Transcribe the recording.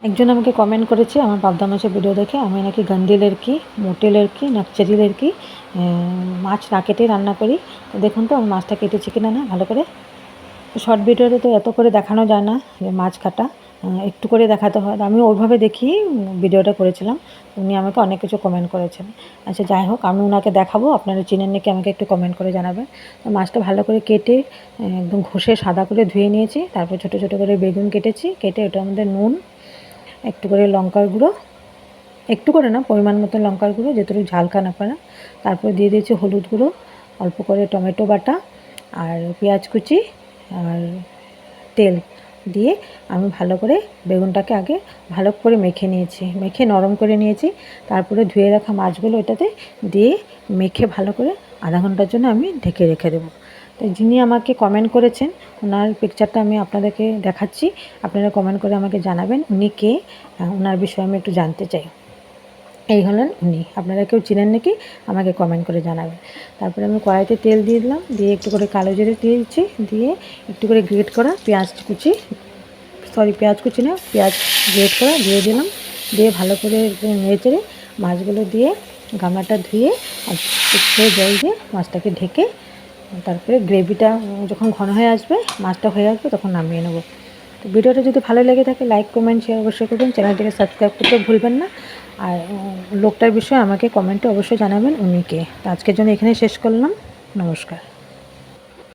একজন আমাকে কমেন্ট করেছে আমার পাবদা মাছের ভিডিও দেখে আমি নাকি গান্ডি লড়কি, মোটি লড়কি, নাকচারি লড়কি মাছ না কেটে রান্না করি। তো দেখুন তো আমি মাছটা কেটেছি কিনা না ভালো করে। শর্ট ভিডিওতে তো এত করে দেখানো যায় না যে মাছ কাটা, একটু করে দেখাতে হয়। আমি ওইভাবে দেখি ভিডিওটা করেছিলাম। উনি আমাকে অনেক কিছু কমেন্ট করেছেন। আচ্ছা যাই হোক, আমি ওনাকে দেখাবো, আপনারা চিনেন নাকি আমাকে একটু কমেন্ট করে জানাবেন। তো মাছটা ভালো করে কেটে একদম ঘষে সাদা করে ধুয়ে নিয়েছি। তারপর ছোটো ছোটো করে বেগুন কেটেছি, কেটে ওটার মধ্যে নুন, একটু করে লঙ্কার গুঁড়ো, একটু করে না পরিমাণ মতো লঙ্কার গুঁড়ো যেটুকু ঝাল খান আপনারা, তারপরে দিয়ে দিয়েছি হলুদ গুঁড়ো, অল্প করে টমেটো বাটা আর পেঁয়াজ কুচি আর তেল দিয়ে আমি ভালো করে বেগুনটাকে আগে ভালো করে মেখে নিয়েছি, মেখে নরম করে নিয়েছি। তারপরে ধুয়ে রাখা মাছগুলো এটাতে দিয়ে মেখে ভালো করে আধা ঘন্টার জন্য আমি ঢেকে রেখে দেবো। তো যিনি আমাকে কমেন্ট করেছেন ওনার পিকচারটা আমি আপনাদেরকে দেখাচ্ছি, আপনারা কমেন্ট করে আমাকে জানাবেন উনি কে, ওনার বিষয়ে আমি একটু জানতে চাই। এই হলেন উনি, আপনারা কেউ চিনেন নাকি আমাকে কমেন্ট করে জানাবেন। তারপরে আমি কড়াইতে তেল দিয়ে দিলাম, দিয়ে একটু করে কালো জিরে দিয়ে দিচ্ছি, দিয়ে একটু করে গ্রেট করা পেঁয়াজ কুচি, পেঁয়াজ কুচি না পেঁয়াজ গ্রেট করা দিয়ে দিলাম, দিয়ে ভালো করে নেড়ে চেড়ে মাছগুলো দিয়ে গামলাটা ধুয়ে আর একটু জল দিয়ে মাছটাকে ঢেকে তারপরে গ্রেভিটা যখন ঘন হয়ে আসবে, মাছটা হয়ে আসবে, তখন নামিয়ে নেবো। তো ভিডিওটা যদি ভালো লেগে থাকে লাইক কমেন্ট শেয়ার অবশ্যই করবেন, চ্যানেলটিকে সাবস্ক্রাইব করতে ভুলবেন না। আর লোকটার বিষয়ে আমাকে কমেন্টে অবশ্যই জানাবেন উনি কে। তো আজকের জন্য এখানে শেষ করলাম, নমস্কার।